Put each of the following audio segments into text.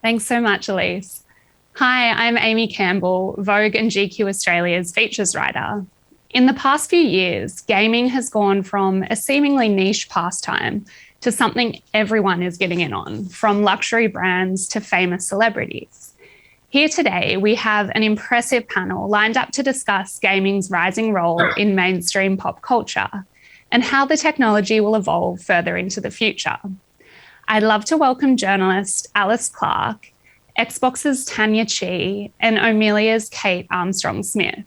Thanks so much, Elise. Hi, I'm Amy Campbell, Vogue and GQ Australia's features writer. In the past few years, gaming has gone from a seemingly niche pastime to something everyone is getting in on, from luxury brands to famous celebrities. Here today, we have an impressive panel lined up to discuss gaming's rising role in mainstream pop culture and how the technology will evolve further into the future. I'd love to welcome journalist Alice Clarke, Xbox's Tania Chee, and Omelia's Kate Armstrong-Smith.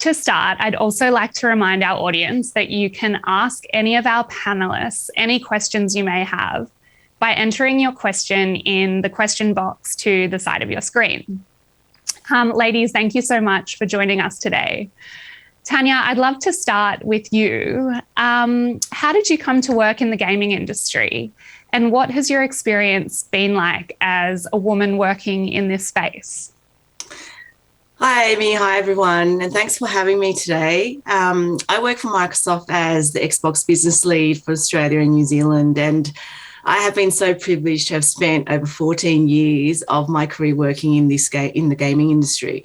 To start, I'd also like to remind our audience that you can ask any of our panelists any questions you may have by entering your question in the question box to the side of your screen. Ladies, thank you so much for joining us today. Tania, I'd love to start with you. How did you come to work in the gaming industry? And what has your experience been like as a woman working in this space? Hi, Amy. Hi, everyone. And thanks for having me today. I work for Microsoft as the Xbox business lead for Australia and New Zealand. And I have been so privileged to have spent over 14 years of my career working in the gaming industry.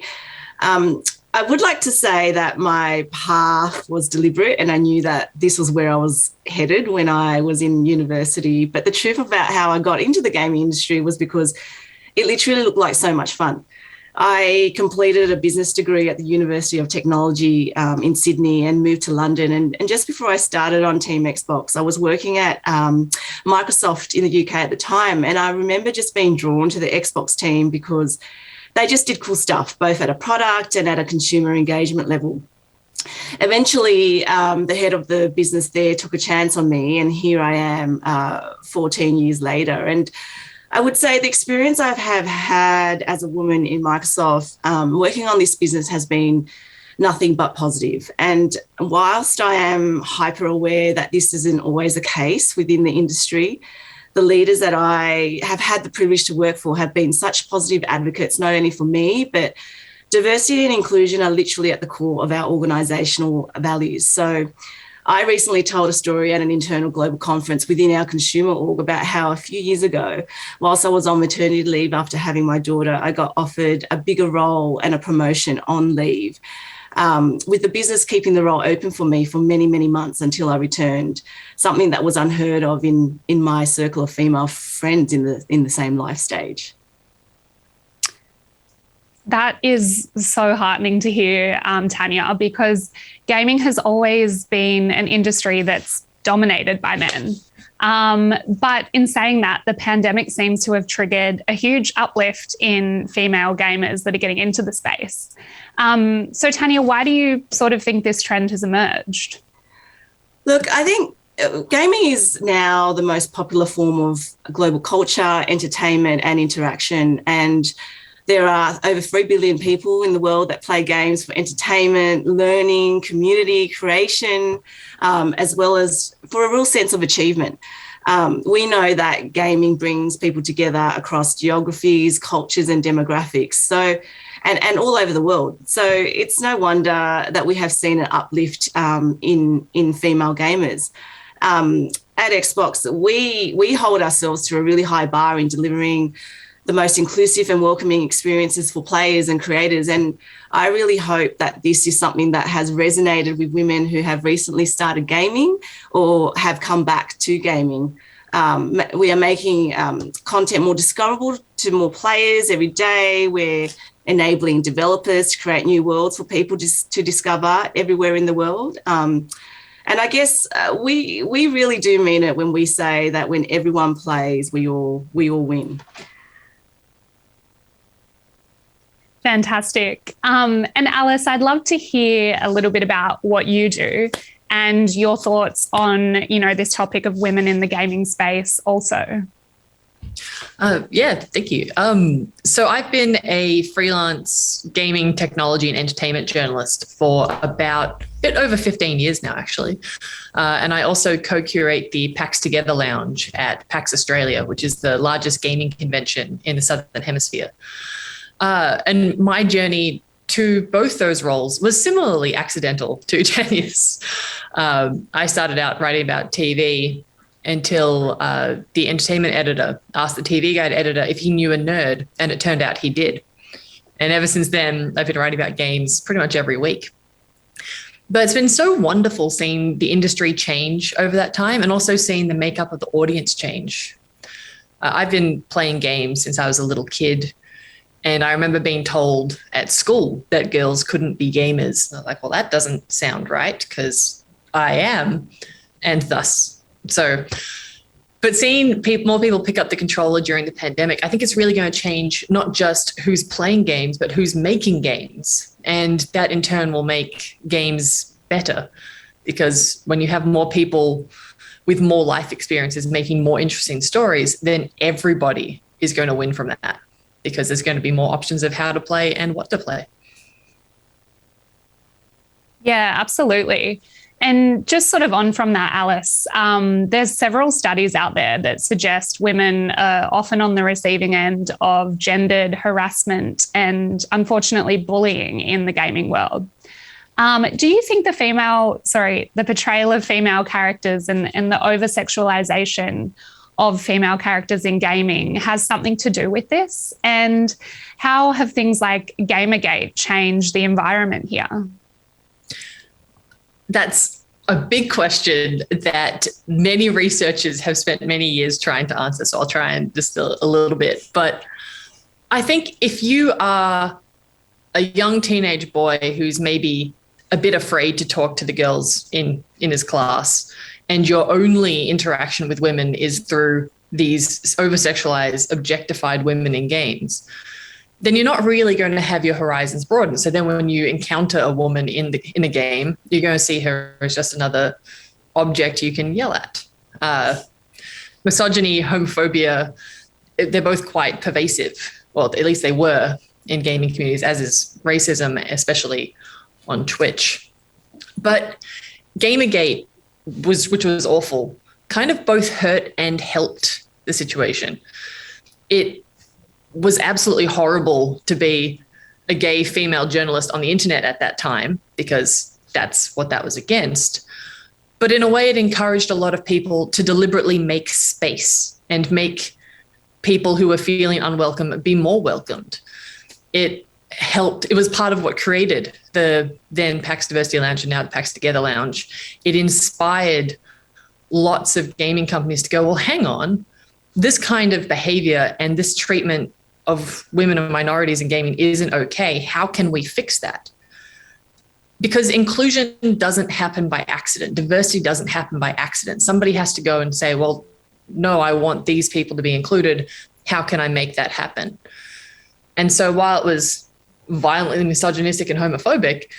I would like to say that my path was deliberate and I knew that this was where I was headed when I was in university. But the truth about how I got into the gaming industry was because it literally looked like so much fun. I completed a business degree at the University of Technology in Sydney and moved to London. And just before I started on Team Xbox, I was working at Microsoft in the UK at the time. And I remember just being drawn to the Xbox team because they just did cool stuff, both at a product and at a consumer engagement level. Eventually, the head of the business there took a chance on me, and here I am 14 years later. And I would say the experience I have had as a woman in Microsoft working on this business has been nothing but positive. And whilst I am hyper aware that this isn't always the case within the industry, the leaders that I have had the privilege to work for have been such positive advocates, not only for me, but diversity and inclusion are literally at the core of our organisational values. So I recently told a story at an internal global conference within our consumer org about how a few years ago, whilst I was on maternity leave after having my daughter, I got offered a bigger role and a promotion on leave, with the business keeping the role open for me for many, many months until I returned, something that was unheard of in my circle of female friends in the same life stage. That is so heartening to hear, Tania, because gaming has always been an industry that's dominated by men. But in saying that, the pandemic seems to have triggered a huge uplift in female gamers that are getting into the space. So, Tania, why do you sort of think this trend has emerged? Look, I think gaming is now the most popular form of global culture, entertainment, and interaction. And there are over 3 billion people in the world that play games for entertainment, learning, community creation, as well as for a real sense of achievement. We know that gaming brings people together across geographies, cultures, and demographics, and all over the world. So it's no wonder that we have seen an uplift in female gamers. At Xbox, we hold ourselves to a really high bar in delivering the most inclusive and welcoming experiences for players and creators. And I really hope that this is something that has resonated with women who have recently started gaming or have come back to gaming. We are making content more discoverable to more players every day. We're enabling developers to create new worlds for people to discover everywhere in the world. And I guess we really do mean it when we say that when everyone plays, we all win. Fantastic. And Alice, I'd love to hear a little bit about what you do and your thoughts on, this topic of women in the gaming space also. Yeah, thank you. So I've been a freelance gaming technology and entertainment journalist for about a bit over 15 years now, actually. And I also co-curate the PAX Together Lounge at PAX Australia, which is the largest gaming convention in the Southern Hemisphere. And my journey to both those roles was similarly accidental to Tania's. I started out writing about TV until the entertainment editor asked the TV Guide editor if he knew a nerd, and it turned out he did. And ever since then, I've been writing about games pretty much every week. But it's been so wonderful seeing the industry change over that time, and also seeing the makeup of the audience change. I've been playing games since I was a little kid, and I remember being told at school that girls couldn't be gamers. And I was like, well, that doesn't sound right, because I am, and thus. But seeing more people pick up the controller during the pandemic, I think it's really going to change not just who's playing games, but who's making games. And that in turn will make games better, because when you have more people with more life experiences making more interesting stories, then everybody is going to win from that, because there's going to be more options of how to play and what to play. Yeah, absolutely. And just sort of on from that, Alice, there's several studies out there that suggest women are often on the receiving end of gendered harassment and, unfortunately, bullying in the gaming world. Do you think the portrayal of female characters and the over-sexualization of female characters in gaming has something to do with this? And how have things like Gamergate changed the environment here? That's a big question that many researchers have spent many years trying to answer, so I'll try and distill a little bit. But I think if you are a young teenage boy who's maybe a bit afraid to talk to the girls in his class, and your only interaction with women is through these over-sexualized, objectified women in games, then you're not really going to have your horizons broaden. So then when you encounter a woman in a game, you're going to see her as just another object you can yell at. Misogyny, homophobia, they're both quite pervasive. Well, at least they were in gaming communities, as is racism, especially on Twitch. But Gamergate, which was awful, kind of both hurt and helped the situation. It was absolutely horrible to be a gay female journalist on the internet at that time, because that's what that was against. But in a way, it encouraged a lot of people to deliberately make space and make people who were feeling unwelcome be more welcomed. It helped. It was part of what created the then PAX Diversity Lounge and now the PAX Together Lounge. It inspired lots of gaming companies to go, well, hang on, this kind of behavior and this treatment of women and minorities in gaming isn't okay. How can we fix that? Because inclusion doesn't happen by accident. Diversity doesn't happen by accident. Somebody has to go and say, well, no, I want these people to be included. How can I make that happen? And so while it was violently misogynistic and homophobic,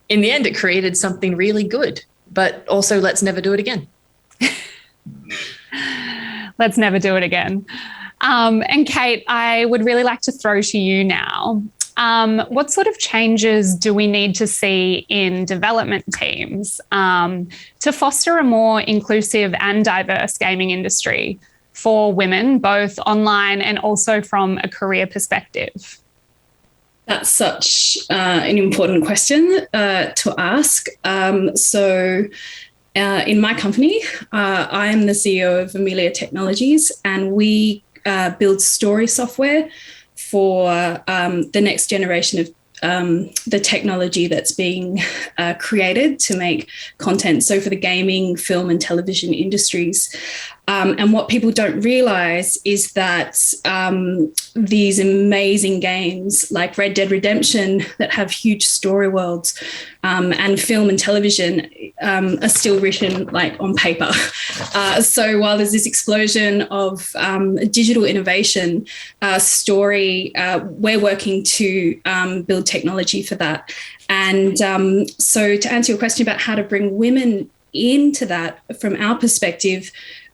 in the end, it created something really good. But also, let's never do it again. Let's never do it again. And Kate, I would really like to throw to you now. What sort of changes do we need to see in development teams to foster a more inclusive and diverse gaming industry for women, both online and also from a career perspective? That's such an important question to ask. In my company, I am the CEO of Omelia Technologies, and we build story software for the next generation of the technology that's being created to make content. So for the gaming, film and television industries. And what people don't realize is that these amazing games like Red Dead Redemption that have huge story worlds and film and television are still written like on paper. So while there's this explosion of digital innovation, story, we're working to build technology for that. And so to answer your question about how to bring women into that, from our perspective,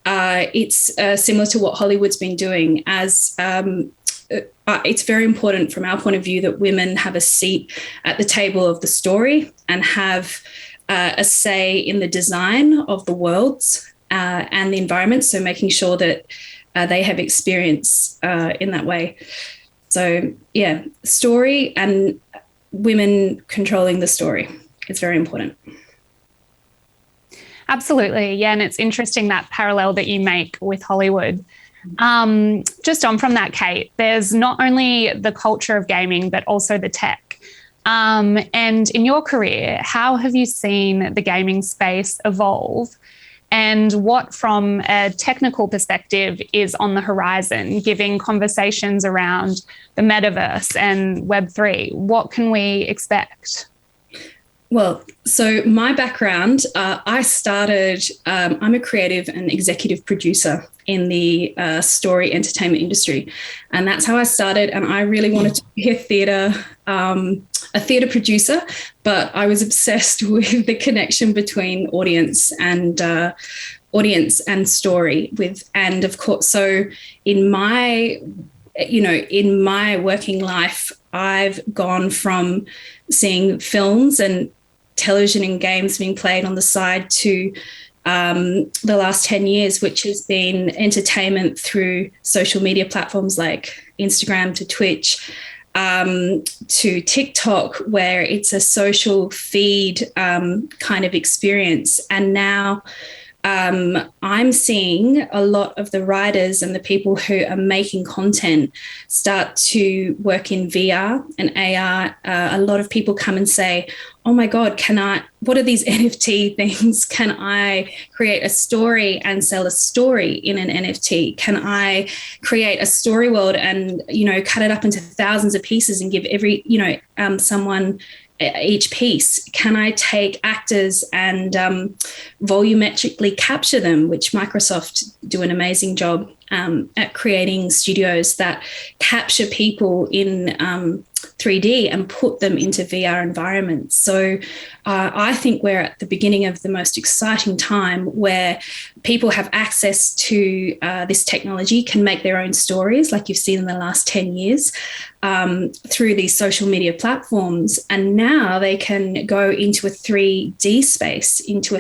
it's similar to what Hollywood's been doing. As it's very important from our point of view that women have a seat at the table of the story and have a say in the design of the worlds and the environment. So making sure that they have experience in that way. So yeah, story and women controlling the story is very important. Absolutely. Yeah. And it's interesting that parallel that you make with Hollywood. Just on from that, Kate, there's not only the culture of gaming, but also the tech. And in your career, how have you seen the gaming space evolve? And what, from a technical perspective, is on the horizon, giving conversations around the metaverse and Web3? What can we expect? Well, so my background, I started, I'm a creative and executive producer in the story entertainment industry. And that's how I started. And I really wanted to be a theatre producer, but I was obsessed with the connection between audience and story and of course, so in my working life, I've gone from seeing films and television and games being played on the side to the last 10 years, which has been entertainment through social media platforms like Instagram to Twitch, to TikTok, where it's a social feed kind of experience. And now I'm seeing a lot of the writers and the people who are making content start to work in VR and AR. A lot of people come and say, oh my God, what are these NFT things? Can I create a story and sell a story in an NFT? Can I create a story world and, cut it up into thousands of pieces and give someone each piece? Can I take actors and volumetrically capture them, which Microsoft do an amazing job at creating studios that capture people in 3D and put them into VR environments. So I think we're at the beginning of the most exciting time where people have access to this technology, can make their own stories like you've seen in the last 10 years through these social media platforms. And now they can go into a 3D space, into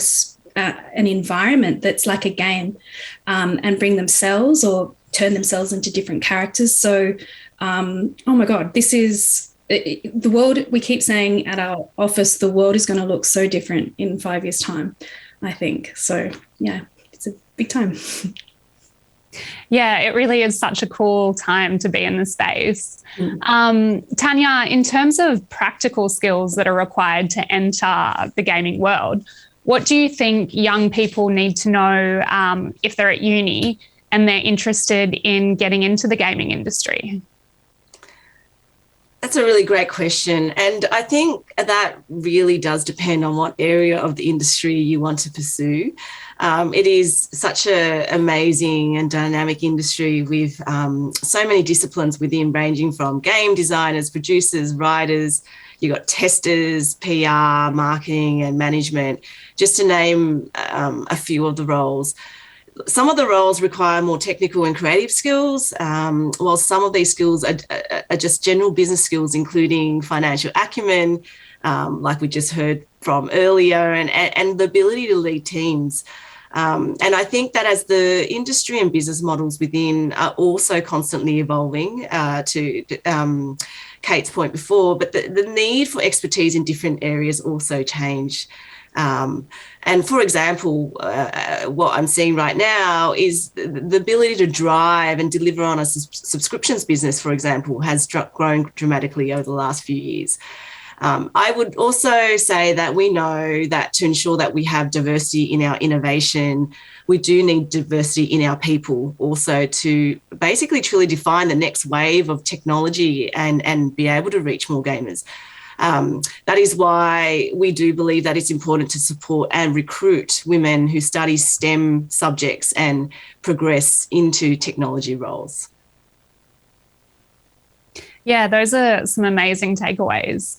an environment that's like a game, and bring themselves or turn themselves into different characters. So, oh my God, this is the world. We keep saying at our office, the world is going to look so different in 5 years' time, I think. So, yeah, it's a big time. Yeah, it really is such a cool time to be in the space. Tania, in terms of practical skills that are required to enter the gaming world, what do you think young people need to know if they're at uni and they're interested in getting into the gaming industry? That's a really great question. And I think that really does depend on what area of the industry you want to pursue. It is such an amazing and dynamic industry with so many disciplines within, ranging from game designers, producers, writers. You've got testers, PR, marketing and management, just to name a few of the roles. Some of the roles require more technical and creative skills, while some of these skills are just general business skills, including financial acumen, like we just heard from earlier, and the ability to lead teams. And I think that as the industry and business models within are also constantly evolving, to Kate's point before, but the need for expertise in different areas also change. And for example, what I'm seeing right now is the ability to drive and deliver on a subscriptions business, for example, has grown dramatically over the last few years. I would also say that we know that to ensure that we have diversity in our innovation, we do need diversity in our people also to basically truly define the next wave of technology and be able to reach more gamers. That is why we do believe that it's important to support and recruit women who study STEM subjects and progress into technology roles. Yeah, those are some amazing takeaways.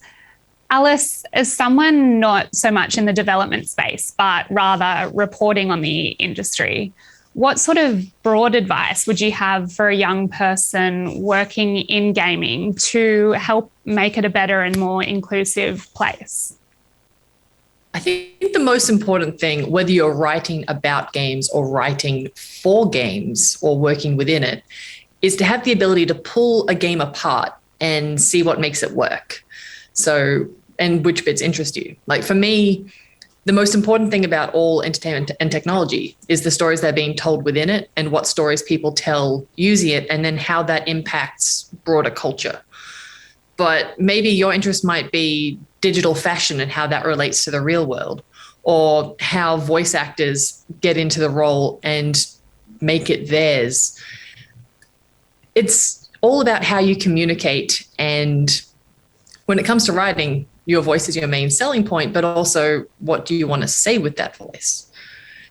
Alice, as someone not so much in the development space, but rather reporting on the industry, what sort of broad advice would you have for a young person working in gaming to help make it a better and more inclusive place? I think the most important thing, whether you're writing about games or writing for games or working within it, is to have the ability to pull a game apart and see what makes it work. So, and which bits interest you. Like for me, the most important thing about all entertainment and technology is the stories that are being told within it and what stories people tell using it, and then how that impacts broader culture. But maybe your interest might be digital fashion and how that relates to the real world, or how voice actors get into the role and make it theirs. It's all about how you communicate. And when it comes to writing, your voice is your main selling point, but also what do you want to say with that voice?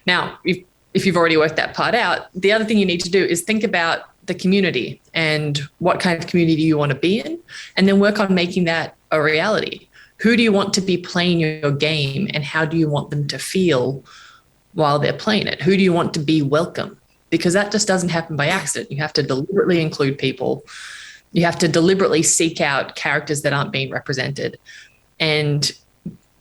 Now, if you've already worked that part out, the other thing you need to do is think about the community and what kind of community you want to be in, and then work on making that a reality. Who do you want to be playing your game, and how do you want them to feel while they're playing it? Who do you want to be welcome? Because that just doesn't happen by accident. You have to deliberately include people. You have to deliberately seek out characters that aren't being represented and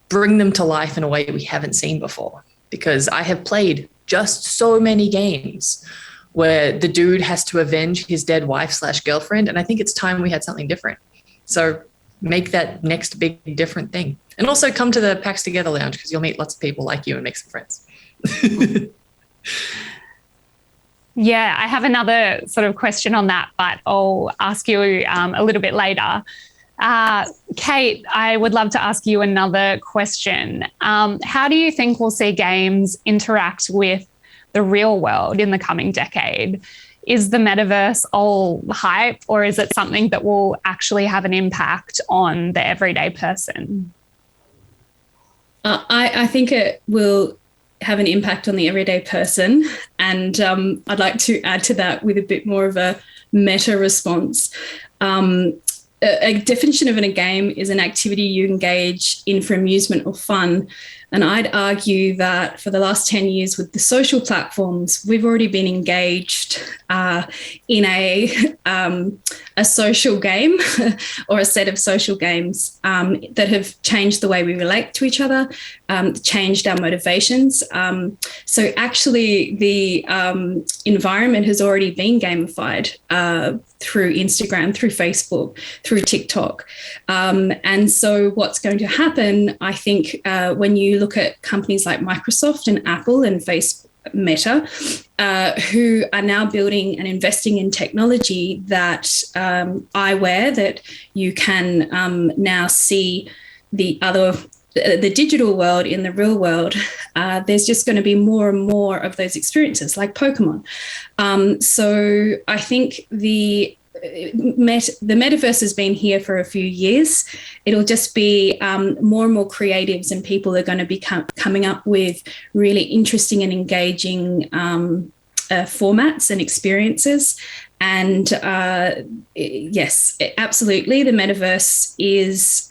bring them to life in a way we haven't seen before. Because I have played just so many games where the dude has to avenge his dead wife/girlfriend, and I think it's time we had something different. So make that next big different thing. And also come to the PAX Together Lounge, because you'll meet lots of people like you and make some friends. Yeah, I have another sort of question on that, but I'll ask you a little bit later. Kate, I would love to ask you another question. How do you think we'll see games interact with the real world in the coming decade? Is the metaverse all hype, or is it something that will actually have an impact on the everyday person? I think it will have an impact on the everyday person. And I'd like to add to that with a bit more of a meta response. A definition of a game is an activity you engage in for amusement or fun. And I'd argue that for the last 10 years with the social platforms, we've already been engaged in a social game or a set of social games that have changed the way we relate to each other, changed our motivations. So actually the environment has already been gamified through Instagram, through Facebook, through TikTok. And so what's going to happen, I think, when you look at companies like Microsoft and Apple and Facebook, Meta, who are now building and investing in technology that eyewear that you can now see the digital world in the real world, there's just going to be more and more of those experiences like Pokemon. So I think the metaverse has been here for a few years. It'll just be more and more creatives and people are going to be coming up with really interesting and engaging formats and experiences. And yes, absolutely, the metaverse is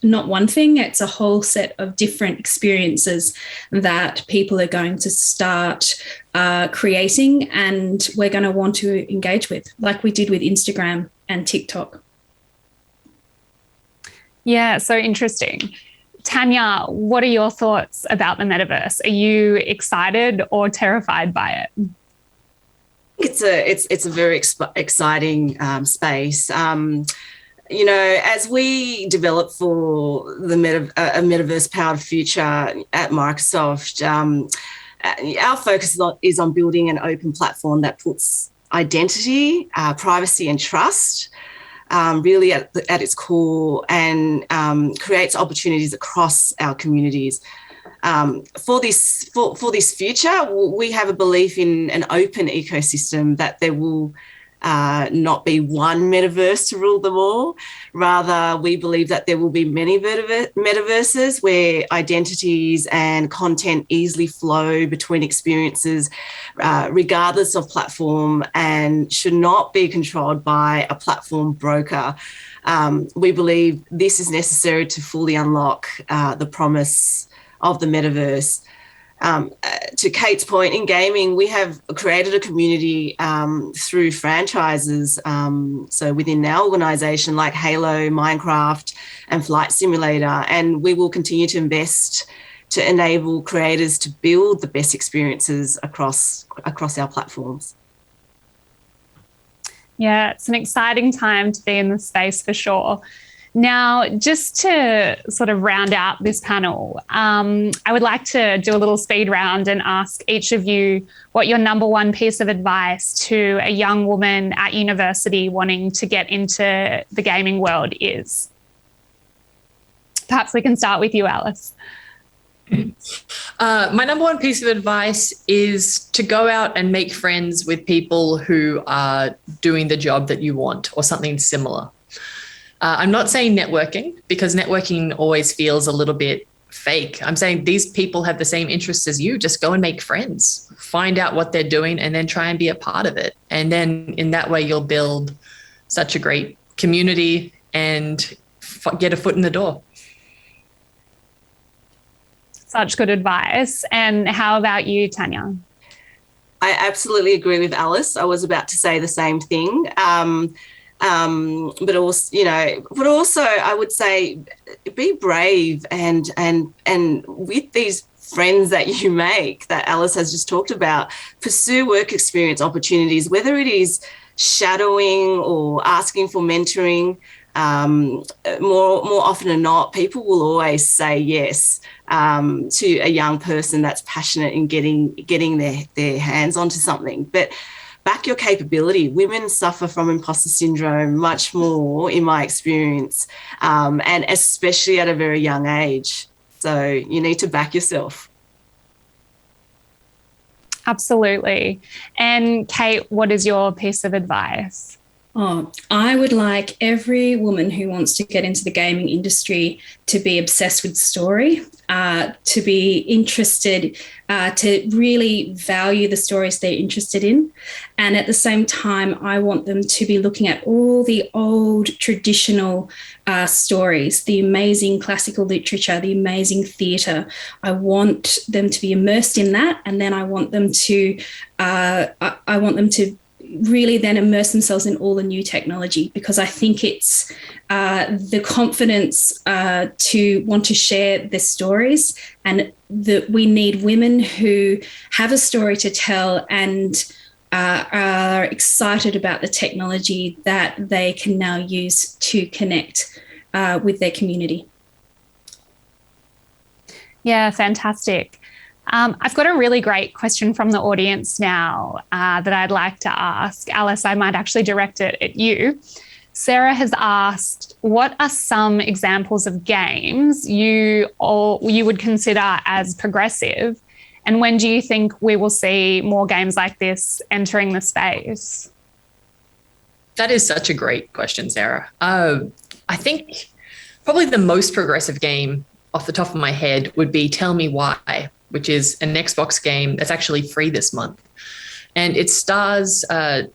not one thing. It's a whole set of different experiences that people are going to start creating, and we're going to want to engage with, like we did with Instagram and TikTok. Yeah, so interesting. Tania, what are your thoughts about the metaverse? Are you excited or terrified by it? It's a very exciting space. You know, as we develop for the metaverse-powered future at Microsoft, our focus is on building an open platform that puts identity, privacy, and trust really at its core, and creates opportunities across our communities. For this future, we have a belief in an open ecosystem, that there will not be one metaverse to rule them all. Rather, we believe that there will be many metaverses where identities and content easily flow between experiences, regardless of platform, and should not be controlled by a platform broker. We believe this is necessary to fully unlock the promise of the metaverse. To Kate's point, in gaming, we have created a community through franchises. So within our organisation, like Halo, Minecraft, and Flight Simulator, and we will continue to invest to enable creators to build the best experiences across our platforms. Yeah, it's an exciting time to be in the space for sure. Now, just to sort of round out this panel, I would like to do a little speed round and ask each of you what your number one piece of advice to a young woman at university wanting to get into the gaming world is. Perhaps we can start with you, Alice. My number one piece of advice is to go out and make friends with people who are doing the job that you want or something similar. I'm not saying networking, because networking always feels a little bit fake. I'm saying these people have the same interests as you. Just go and make friends, find out what they're doing, and then try and be a part of it. And then in that way, you'll build such a great community and get a foot in the door. Such good advice. And how about you, Tania? I absolutely agree with Alice. I was about to say the same thing. But also I would say be brave and with these friends that you make that Alice has just talked about, pursue work experience opportunities, whether it is shadowing or asking for mentoring. More often than not, people will always say yes to a young person that's passionate in getting their hands onto something. But back your capability. Women suffer from imposter syndrome much more, in my experience, and especially at a very young age. So you need to back yourself. Absolutely. And Kate, what is your piece of advice? Oh, I would like every woman who wants to get into the gaming industry to be obsessed with story, to be interested, to really value the stories they're interested in. And at the same time, I want them to be looking at all the old traditional stories, the amazing classical literature, the amazing theatre. I want them to be immersed in that, and then I want them to really then immerse themselves in all the new technology, because I think it's the confidence to want to share their stories, and that we need women who have a story to tell and are excited about the technology that they can now use to connect with their community. Yeah, fantastic. I've got a really great question from the audience now that I'd like to ask. Alice, I might actually direct it at you. Sarah has asked, what are some examples of games you would consider as progressive? And when do you think we will see more games like this entering the space? That is such a great question, Sarah. I think probably the most progressive game off the top of my head would be Tell Me Why, which is an Xbox game that's actually free this month. And it stars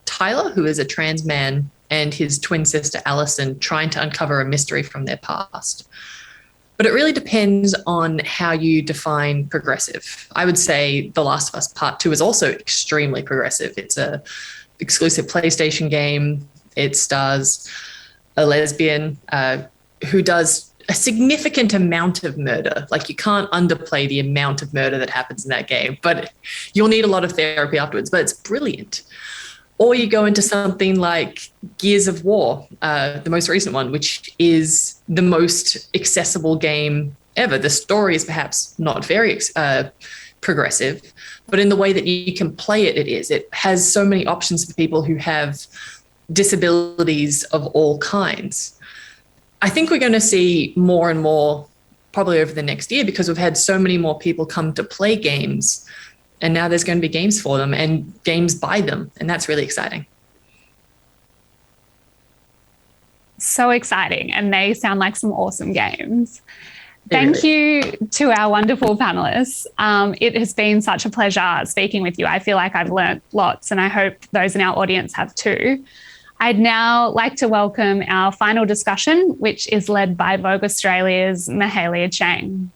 Tyler, who is a trans man, and his twin sister, Allison, trying to uncover a mystery from their past. But it really depends on how you define progressive. I would say The Last of Us Part 2 is also extremely progressive. It's an exclusive PlayStation game. It stars a lesbian who does a significant amount of murder. Like, you can't underplay the amount of murder that happens in that game, but you'll need a lot of therapy afterwards, but it's brilliant. Or you go into something like Gears of War, the most recent one, which is the most accessible game ever. The story is perhaps not very progressive, but in the way that you can play it, it is. It has so many options for people who have disabilities of all kinds. I think we're going to see more and more probably over the next year, because we've had so many more people come to play games, and now there's going to be games for them and games by them. And that's really exciting. So exciting. And they sound like some awesome games. Thank you to our wonderful panelists. It has been such a pleasure speaking with you. I feel like I've learnt lots, and I hope those in our audience have too. I'd now like to welcome our final discussion, which is led by Vogue Australia's Mahalia Chang.